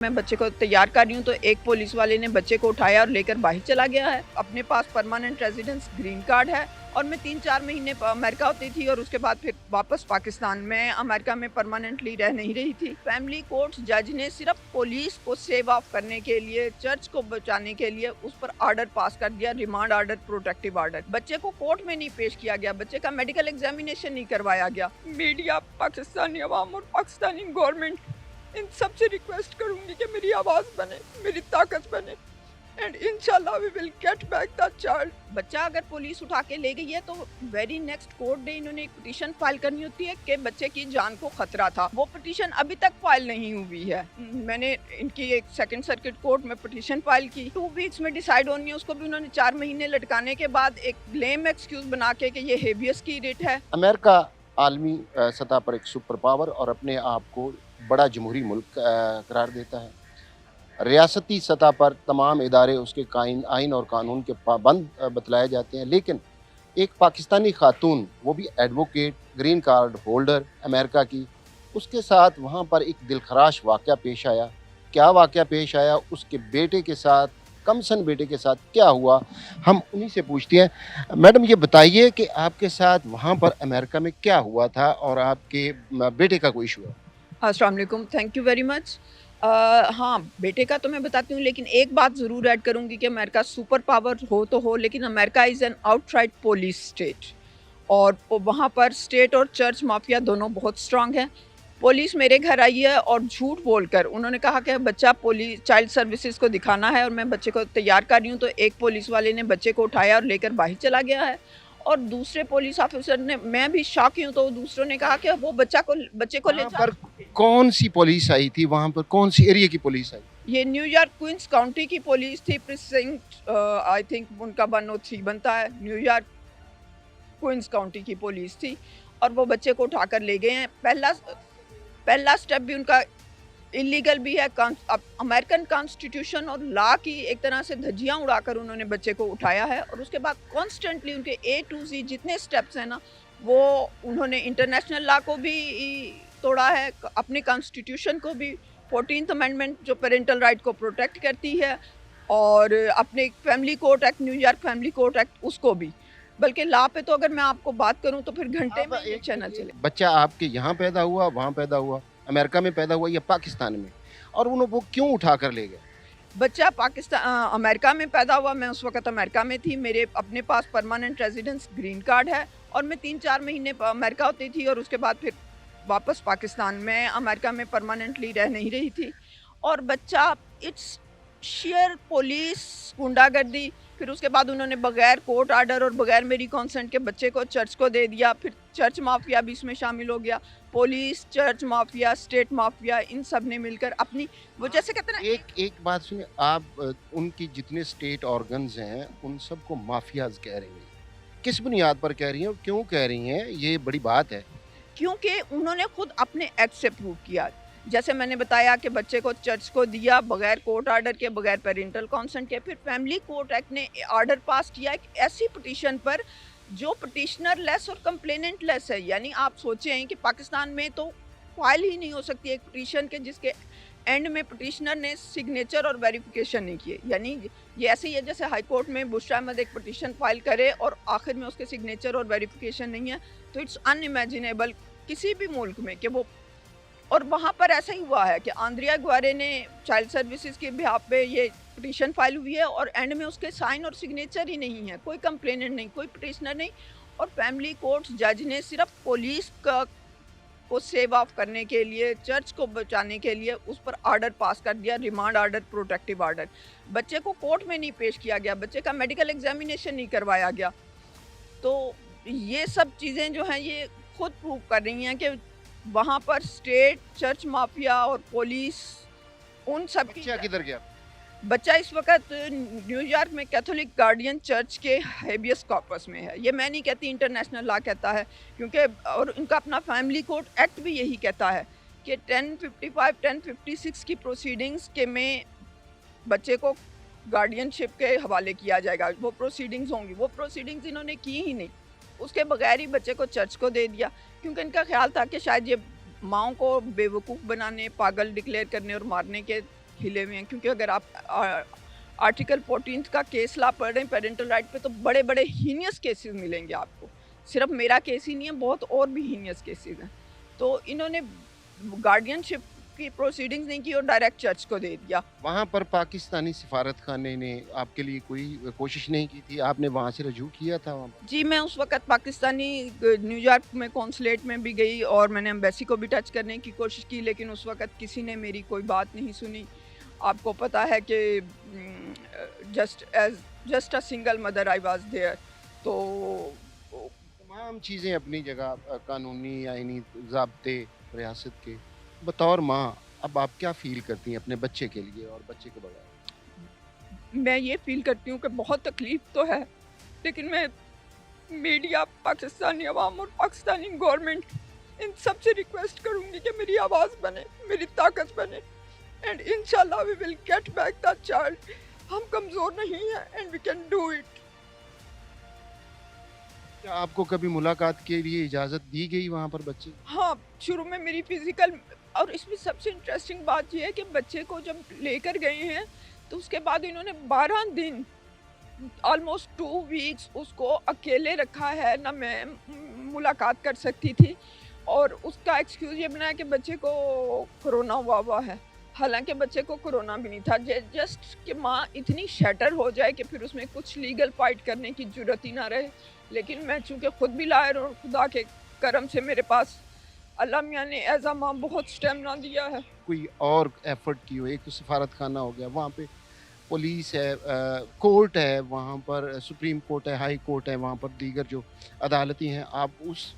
मैं बच्चे को तैयार कर रही हूँ तो एक पुलिस वाले ने बच्चे को उठाया और लेकर बाहर चला गया है। अपने पास परमानेंट रेजिडेंस ग्रीन कार्ड है और मैं 3-4 महीने अमेरिका होती थी और उसके बाद फिर वापस पाकिस्तान में अमेरिका में परमानेंटली रह नहीं रही थी। फैमिली कोर्ट जज ने सिर्फ पुलिस को सेव ऑफ करने के लिए, चर्च को बचाने के लिए उस पर ऑर्डर पास कर दिया, रिमांड ऑर्डर, प्रोटेक्टिव ऑर्डर। बच्चे को कोर्ट में नहीं पेश किया गया, बच्चे का मेडिकल एग्जामिनेशन नहीं करवाया गया। मीडिया, पाकिस्तानी अवाम और पाकिस्तानी गवर्नमेंट, इन सब से रिक्वेस्ट करूंगी कि मेरी आवाज़ बने, मेरी ताकत बने एंड इंशाल्लाह we will get back that child. बच्चा अगर पुलिस उठा के ले गई है तो वेरी नेक्स्ट कोर्ट डे इन्होंने एक पिटीशन फाइल करनी होती है कि बच्चे की जान को खतरा था। वो पिटीशन अभी तक फाइल नहीं हुई है। मैंने इनकी एक सेकंड सर्किट कोर्ट में पिटीशन फाइल की, 2 वीक्स में डिसाइड होनी है, उसको भी उन्होंने 4 महीने लटकाने के बाद एक लेम एक्सक्यूज बना के कि ये हेबियस की रिट है। अमेरिका आलमी सतह पर एक सुपर पावर और अपने आप को बड़ा जमहूरी मुल्क करार देता है। रियासती सतह पर तमाम इदारे उसके आइन और कानून के पाबंद बतलाए जाते हैं, लेकिन एक पाकिस्तानी खातून, वो भी advocate, green card holder America की, उसके साथ वहाँ पर एक दिलखराश वाक़या पेश आया। क्या वाक़या पेश आया, उसके बेटे के साथ, कमसन बेटे के साथ क्या हुआ, हम उन्हीं से पूछते हैं। मैडम, ये बताइए कि आपके साथ वहाँ पर अमेरिका में क्या हुआ था और आपके बेटे का कोई इशू है? अस्सलाम वालेकुम, थैंक यू वेरी मच। हाँ, बेटे का तो मैं बताती हूँ, लेकिन एक बात ज़रूर ऐड करूँगी कि अमेरिका सुपर पावर हो तो हो, लेकिन America is an outright police state और वहाँ पर स्टेट और चर्च माफिया दोनों बहुत स्ट्रांग हैं। पुलिस मेरे घर आई है और झूठ बोलकर उन्होंने कहा कि बच्चा पुलिस चाइल्ड सर्विसेज को दिखाना है और मैं बच्चे को तैयार कर रही हूँ, तो एक पुलिस वाले ने बच्चे को उठाया और लेकर बाहर चला गया है और दूसरे पुलिस ऑफिसर ने, मैं भी शॉक हूँ, तो दूसरों ने कहा कि वो बच्चे को ले वहाँ पर कौन सी पुलिस आई थी? वहाँ पर कौन सी एरिया की पुलिस आई? ये न्यूयॉर्क क्वींस काउंटी की पुलिस थी, प्रिसिंक्ट आई थिंक उनका 103 बनता है। न्यूयॉर्क क्वींस काउंटी की पुलिस थी और वो बच्चे को उठाकर ले गए हैं। पहला स्टेप भी उनका इलीगल भी है। अमेरिकन कॉन्स्टिट्यूशन और लॉ की एक तरह से धज्जियां उड़ाकर उन्होंने बच्चे को उठाया है और उसके बाद कॉन्स्टेंटली उनके A to Z जितने स्टेप्स हैं ना, वो उन्होंने इंटरनेशनल लॉ को भी तोड़ा है, अपने कॉन्स्टिट्यूशन को भी, 14th अमेंडमेंट जो पेरेंटल राइट को प्रोटेक्ट करती है, और अपने family court act, New York family court act, उसको भी। बल्कि लॉ पे तो अगर मैं आपको बात करूं तो फिर घंटे में ये चैनल चले। बच्चा आपके यहाँ पैदा हुआ, वहाँ पैदा हुआ, अमेरिका में पैदा हुआ या पाकिस्तान में? और वो क्यों उठा कर ले गए? बच्चा अमेरिका में पैदा हुआ। मैं उस वक्त अमेरिका में थी, मेरे अपने पास परमानेंट रेजिडेंस ग्रीन कार्ड है और मैं 3-4 महीने अमेरिका होती थी और उसके बाद फिर वापस पाकिस्तान में अमेरिका में परमानेंटली रह नहीं रही थी। और बच्चा, इट्स शेयर पुलिस गुंडागर्दी, फिर उसके बाद उन्होंने बगैर कोर्ट आर्डर और बगैर मेरी कॉन्सेंट के बच्चे को चर्च को दे दिया। फिर चर्च माफिया भी इसमें शामिल हो गया। Police, church mafia, state mafia, इन सब ने मिलकर अपनी, वो जैसे कहते हैं ना, एक बात सुनिए, आप उनकी जितने स्टेट ऑर्गन्स हैं उन सबको माफियाज कह रही हैं। किस बुनियाद पर कह रही हैं और क्यों कह रही हैं? ये बड़ी बात है। क्योंकि उन्होंने खुद अपने एक्ट से प्रूव किया। जैसे मैंने बताया कि बच्चे को चर्च को दिया बगैर कोर्ट आर्डर के, बगैर पेरेंटल कंसेंट के। फिर फैमिली कोर्ट एक्ट ने ऑर्डर पास किया एक ऐसी पिटीशन पर जो पिटिशनर लेस और कंप्लेनेंट लेस है। यानी आप सोचें कि पाकिस्तान में तो फाइल ही नहीं हो सकती एक पिटीशन के जिसके एंड में पिटिशनर ने सिग्नेचर और वेरिफिकेशन नहीं किए। यानी ये ऐसे ही है जैसे हाई कोर्ट में बुशरा अहमद एक पिटीशन फाइल करे और आखिर में उसके सिग्नेचर और वेरिफिकेशन नहीं है, तो इट्स अनइमेजिनेबल किसी भी मुल्क में कि वो। और वहाँ पर ऐसा ही हुआ है कि आंद्रिया गुआरे ने चाइल्ड सर्विसेज के बिहाफ पे ये पिटीशन फाइल हुई है और एंड में उसके साइन और सिग्नेचर ही नहीं है, कोई कंप्लेनेंट नहीं, कोई पिटिशनर नहीं। और फैमिली कोर्ट जज ने सिर्फ पुलिस को सेव ऑफ करने के लिए, चर्च को बचाने के लिए उस पर ऑर्डर पास कर दिया, रिमांड ऑर्डर, प्रोटेक्टिव ऑर्डर। बच्चे को कोर्ट में नहीं पेश किया गया, बच्चे का मेडिकल एग्जामिनेशन नहीं करवाया गया। तो ये सब चीज़ें जो हैं ये खुद प्रूव कर रही हैं कि वहाँ पर स्टेट, चर्च माफिया और पुलिस, उन सब की। बच्चा किधर गया? बच्चा इस वक्त न्यूयॉर्क में कैथोलिक गार्डियन चर्च के हेबियस कॉर्पस में है। ये मैं नहीं कहती, इंटरनेशनल लॉ कहता है, क्योंकि और उनका अपना फैमिली कोर्ट एक्ट भी यही कहता है कि 1055, 1056 की प्रोसीडिंग्स के में बच्चे को गार्डियनशिप के हवाले किया जाएगा। वो प्रोसीडिंग्स होंगी, वो प्रोसीडिंग्स इन्होंने की ही नहीं। उसके बगैर ही बच्चे को चर्च को दे दिया, क्योंकि इनका ख्याल था कि शायद ये माओ को बेवकूफ़ बनाने, पागल डिक्लेयर करने और मारने के हिले हुए हैं, क्योंकि अगर आप आर्टिकल 14 का केस ला पढ़ रहे हैं पेरेंटल राइट पे, तो बड़े-बड़े हीनियस केसेस मिलेंगे आपको। सिर्फ मेरा केस ही नहीं है, बहुत और भी हीनियस केसेस हैं। तो इन्होंने गार्डियनशिप की प्रोसीडिंग्स नहीं की और डायरेक्ट चर्च को दे दिया। वहाँ पर पाकिस्तानी सफारत खाने ने आपके लिए कोई कोशिश नहीं की थी? आपने वहाँ से रजू किया था वहाँ पर? जी, मैं उस वक़्त पाकिस्तानी न्यूयॉर्क में कॉन्सुलेट में भी गई और मैंने एम्बेसी को भी टच करने की कोशिश की, लेकिन उस वक़्त किसी ने मेरी कोई बात नहीं सुनी। आपको पता है कि just a single mother I was there. तो तमाम चीज़ें अपनी जगह कानूनी, आईनी ज़ाब्ते रियासत के। बतौर माँ, अब आप क्या फ़ील करती हैं अपने बच्चे के लिए और बच्चे के बगैर? मैं ये फ़ील करती हूँ कि बहुत तकलीफ़ तो है, लेकिन मैं मीडिया, पाकिस्तानी अवाम और पाकिस्तानी गवर्नमेंट, इन सब से रिक्वेस्ट करूँगी कि मेरी आवाज़ बने, मेरी ताकत बने, एंड इंशाल्लाह we will get back that child. हम कमज़ोर नहीं हैं and we can do it. क्या आपको कभी मुलाकात के लिए इजाज़त दी गई वहाँ पर बच्चे? हाँ, शुरू में मेरी फ़िज़िकल, और इसमें सबसे इंटरेस्टिंग बात ये है कि बच्चे को जब लेकर गए हैं, तो उसके बाद इन्होंने 12 दिन, ऑलमोस्ट 2 वीक्स उसको अकेले रखा है, ना मैं मुलाकात कर सकती थी, और उसका एक्सक्यूज़ ये बनाया कि बच्चे को कोरोना हुआ है। हालाँकि बच्चे को कोरोना भी नहीं था, जस्ट कि माँ इतनी शैटर हो जाए कि फिर उसमें कुछ लीगल फाइट करने की ज़रूरत ही ना रहे। लेकिन मैं चूँकि खुद भी लायर और खुदा के करम से मेरे पास अल्लाह मियाँ ने एज़ अ माँ बहुत स्टेमिना दिया है। कोई और एफ़र्ट की हो? एक तो सफारत खाना हो गया, वहाँ पे पुलिस है, कोर्ट है, वहाँ पर सुप्रीम कोर्ट है, हाई कोर्ट है, वहाँ पर दीगर जो अदालतें हैं, आप उस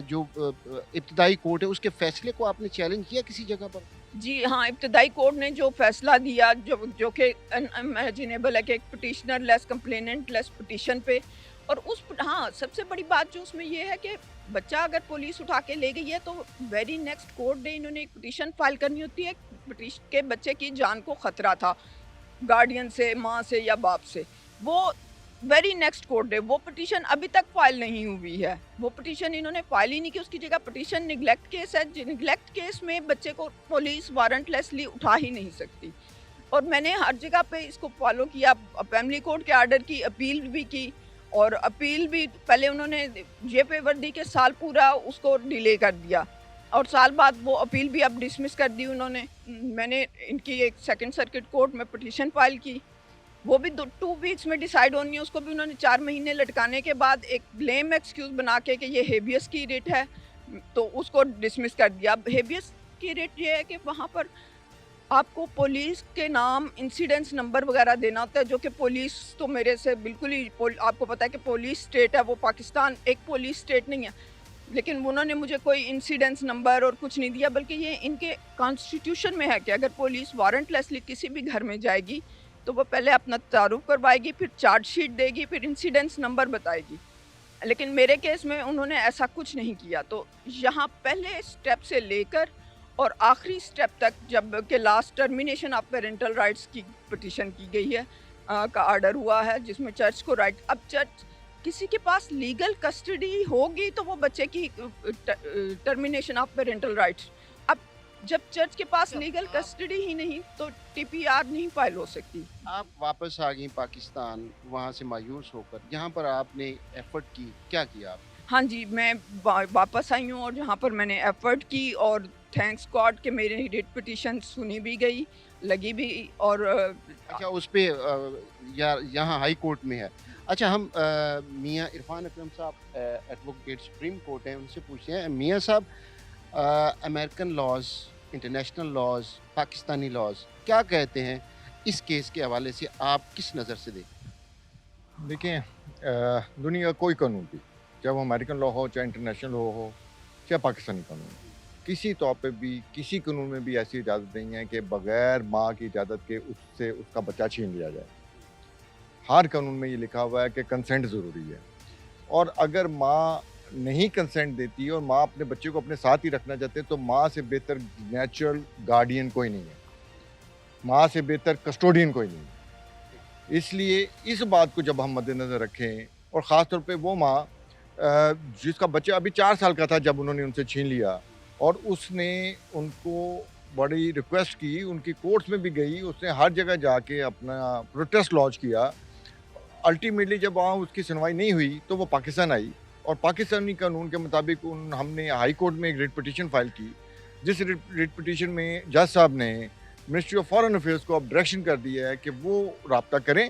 जो इब्तदाई कोर्ट है, उसके फ़ैसले को आपने चैलेंज किया किसी जगह पर? जी हाँ, इब्तदाई कोर्ट ने जो फ़ैसला दिया, जो कि अनइमेजिनेबल है, कि एक petitioner less complainant less petition पे, और हाँ, सबसे बड़ी बात जो उसमें ये है कि बच्चा अगर पुलिस उठा के ले गई है, तो वेरी नेक्स्ट कोर्ट डे इन्होंने एक पिटिशन फाइल करनी होती है, के बच्चे की जान को खतरा था गार्डियन से, माँ से या बाप से। वो वेरी नेक्स्ट कोर्ट डे वो पिटीशन अभी तक फाइल नहीं हुई है। वो पिटीशन इन्होंने फाइल ही नहीं की, उसकी जगह पिटीशन निगलेक्ट केस है। निगलेक्ट केस में बच्चे को पुलिस वारंटलेसली उठा ही नहीं सकती। और मैंने हर जगह पे इसको फॉलो किया, फैमिली कोर्ट के आर्डर की अपील भी की, और अपील भी पहले उन्होंने जेपे वर्दी के साल पूरा उसको डिले कर दिया, और साल बाद वो अपील भी अब डिसमिस कर दी उन्होंने। मैंने इनकी एक सेकंड सर्किट कोर्ट में पिटीशन फाइल की, वो भी 2 वीक्स में डिसाइड होनी है, उसको भी उन्होंने 4 महीने लटकाने के बाद एक लेम एक्सक्यूज़ बना के कि ये हेबियस की रिट है, तो उसको डिसमिस कर दिया। अब हेबियस की रिट ये है कि वहाँ पर आपको पुलिस के नाम इंसिडेंस नंबर वगैरह देना होता है, जो कि पुलिस तो मेरे से बिल्कुल ही आपको पता है कि पुलिस स्टेट है, वो पाकिस्तान एक पुलिस स्टेट नहीं है। लेकिन उन्होंने मुझे कोई इंसिडेंस नंबर और कुछ नहीं दिया, बल्कि ये इनके कॉन्स्टिट्यूशन में है कि अगर पुलिस वारंटलेसली किसी भी घर में जाएगी, तो वो पहले अपना तारुफ करवाएगी, फिर चार्जशीट देगी, फिर इंसिडेंस नंबर बताएगी। लेकिन मेरे केस में उन्होंने ऐसा कुछ नहीं किया। तो यहाँ पहले स्टेप से लेकर और आखिरी स्टेप तक, जब कि last termination of parental rights की पिटीशन की गई है, का ऑर्डर हुआ है, जिसमें चर्च को राइट, अब चर्च किसी के पास लीगल कस्टडी होगी तो वो बच्चे की टर्मिनेशन ऑफ पेरेंटल राइट्स। अब जब चर्च के पास लीगल कस्टडी ही नहीं, तो टीपीआर नहीं फाइल हो सकती। आप वापस आ गई पाकिस्तान, वहाँ से मायूस होकर, यहाँ पर आपने एफ़र्ट की, क्या किया आपने? हाँ जी, मैं वापस आई हूँ, और जहाँ पर मैंने एफ़र्ट की, और थैंक्स गॉड कि मेरी रिट पिटीशन सुनी भी गई, लगी भी, और अच्छा, उस पे या यहाँ हाई कोर्ट में है। अच्छा, हम मियाँ इरफान अकरम साहब एडवोकेट सुप्रीम कोर्ट हैं, उनसे पूछते हैं। मियाँ साहब, American laws, international laws, Pakistani laws क्या कहते हैं इस केस के हवाले से? आप किस नज़र से देखते हैं? देखें, दुनिया का कोई कानून भी, चाहे वो अमेरिकन लॉ हो, चाहे इंटरनेशनल लॉ हो, चाहे पाकिस्तानी कानून हो, किसी तौर पे भी किसी कानून में भी ऐसी इजाज़त नहीं है कि बग़ैर माँ की इजाज़त के उससे उसका बच्चा छीन लिया जाए। हर कानून में ये लिखा हुआ है कि कंसेंट ज़रूरी है, और अगर माँ नहीं कंसेंट देती और माँ अपने बच्चे को अपने साथ ही रखना चाहते, तो माँ से बेहतर नेचुरल गार्डियन कोई नहीं है, माँ से बेहतर कस्टोडियन कोई नहीं है। इसलिए इस बात को जब हम मद्देनज़र रखें, और ख़ास तौर पे वो माँ जिसका बच्चा अभी 4 साल का था जब उन्होंने उनसे छीन लिया, और उसने उनको बड़ी रिक्वेस्ट की, उनकी कोर्ट्स में भी गई, उसने हर जगह जाके अपना प्रोटेस्ट लॉन्च किया। अल्टीमेटली जब वहाँ उसकी सुनवाई नहीं हुई तो वो पाकिस्तान आई और पाकिस्तानी कानून के मुताबिक हमने हाई कोर्ट में एक रिट पिटीशन फाइल की, जिस रिट पिटीशन में जज साहब ने मिनिस्ट्री ऑफ फॉरेन अफेयर्स को अब डायरेक्शन कर दिया है कि वो रब्ता करें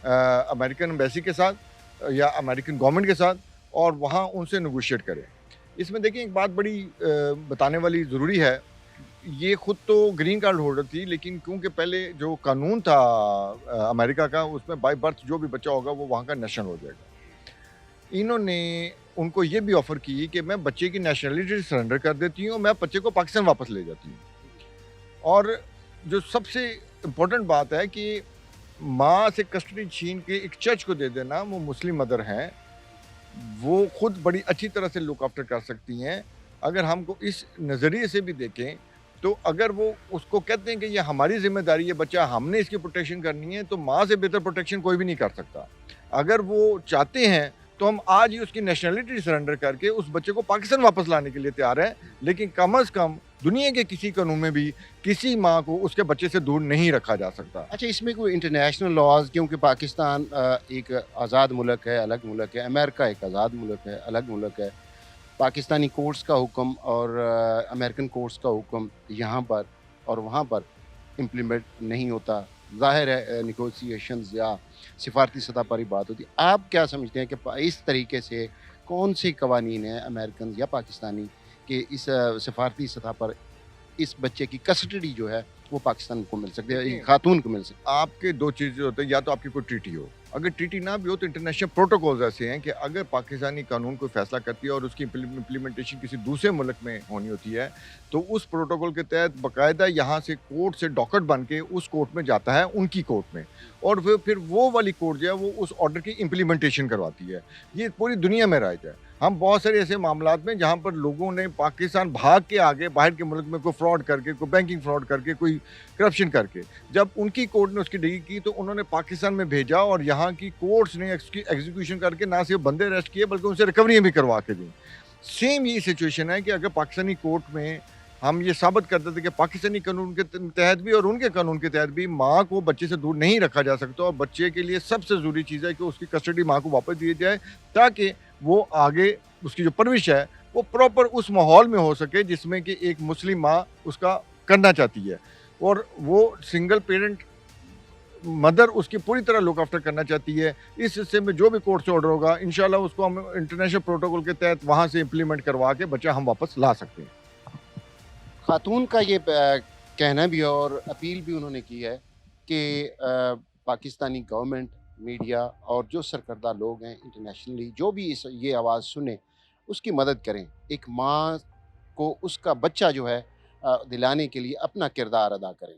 अमेरिकन एम्बेसी के साथ या अमेरिकन गवर्नमेंट के साथ और वहाँ उनसे नेगोशिएट करें। इसमें देखिए एक बात बड़ी बताने वाली ज़रूरी है, ये खुद तो ग्रीन कार्ड होल्डर थी, लेकिन क्योंकि पहले जो कानून था अमेरिका का, उसमें बाय बर्थ जो भी बच्चा होगा वो वहाँ का नेशनल हो जाएगा। इन्होंने उनको ये भी ऑफ़र की कि मैं बच्चे की नेशनलिटी सरेंडर कर देती हूँ, मैं बच्चे को पाकिस्तान वापस ले जाती हूँ। और जो सबसे इम्पोर्टेंट बात है कि माँ से कस्टडी छीन के एक चर्च को दे देना, वो मुस्लिम मदर हैं, वो खुद बड़ी अच्छी तरह से लुक आफ्टर कर सकती हैं। अगर हमको इस नज़रिए से भी देखें, तो अगर वो उसको कहते हैं कि ये हमारी ज़िम्मेदारी है बच्चा, हमने इसकी प्रोटेक्शन करनी है, तो माँ से बेहतर प्रोटेक्शन कोई भी नहीं कर सकता। अगर वो चाहते हैं, तो हम आज ही उसकी नेशनलिटी सरेंडर करके उस बच्चे को पाकिस्तान वापस लाने के लिए तैयार हैं, लेकिन कम से कम दुनिया के किसी कानून में भी किसी माँ को उसके बच्चे से दूर नहीं रखा जा सकता। अच्छा, इसमें कोई इंटरनेशनल लॉज, क्योंकि पाकिस्तान एक आज़ाद मुल्क है, अलग मुल्क है, अमेरिका एक आज़ाद मुल्क है, अलग मुल्क है। पाकिस्तानी कोर्ट्स का हुक्म और अमेरिकन कोर्ट्स का हुक्म यहाँ पर और वहाँ पर इम्प्लीमेंट नहीं होता। ज़ाहिर है नेगोशिएशंस या सिफारती सतह पर ही बात होती है। आप क्या समझते हैं कि इस तरीके से कौन से कवानीन हैं अमेरिकन या पाकिस्तानी कि इस सिफारती सतह पर इस बच्चे की कस्टडी जो है वो पाकिस्तान को मिल सकती है, देखिए, खातून को मिल सकती आपके 2 चीज़ें होते हैं, या तो आपकी कोई ट्रीटी हो, अगर ट्रीटी ना भी हो तो इंटरनेशनल प्रोटोकॉल्स ऐसे हैं कि अगर पाकिस्तानी कानून कोई फैसला करती है और उसकी इम्प्लीमेंटेशन किसी दूसरे मुल्क में होनी होती है, तो उस प्रोटोकॉल के तहत बाकायदा यहाँ से कोर्ट से डॉकेट बन के उस कोर्ट में जाता है, उनकी कोर्ट में, और फिर वो वाली कोर्ट जो है वो उस ऑर्डर की इम्प्लीमेंटेशन करवाती है। ये पूरी दुनिया में राइट है। हम बहुत सारे ऐसे मामलात में जहाँ पर लोगों ने पाकिस्तान भाग के आगे बाहर के मुल्क में कोई फ्रॉड करके, कोई बैंकिंग फ्रॉड करके, कोई करप्शन करके, जब उनकी कोर्ट ने उसकी डिग्री की तो उन्होंने पाकिस्तान में भेजा और यहाँ की कोर्ट्स ने उसकी एग्जीक्यूशन करके ना सिर्फ बंदे अरेस्ट किए बल्कि उनसे रिकवरी भी करवा के दी। सेम ये सिचुएशन है कि अगर पाकिस्तानी कोर्ट में हम ये साबित कर देते कि पाकिस्तानी कानून के तहत भी और उनके कानून के तहत भी माँ को बच्चे से दूर नहीं रखा जा सकता, और बच्चे के लिए सबसे ज़रूरी चीज़ है कि उसकी कस्टडी माँ को वापस दी जाए, ताकि वो आगे उसकी जो परवरिश है वो प्रॉपर उस माहौल में हो सके जिसमें कि एक मुस्लिम माँ उसका करना चाहती है, और वो सिंगल पेरेंट मदर उसकी पूरी तरह लुक आफ्टर करना चाहती है। इस हिस्से में जो भी कोर्ट से ऑर्डर होगा, इंशाल्लाह उसको हम इंटरनेशनल प्रोटोकॉल के तहत वहाँ से इम्प्लीमेंट करवा के बच्चा हम वापस ला सकते हैं। खातून का ये कहना भी है और अपील भी उन्होंने की है कि पाकिस्तानी गवर्नमेंट, मीडिया और जो सरकर्दा लोग हैं इंटरनेशनली, जो भी ये आवाज़ सुने उसकी मदद करें। एक माँ को उसका बच्चा जो है दिलाने के लिए अपना किरदार अदा करें।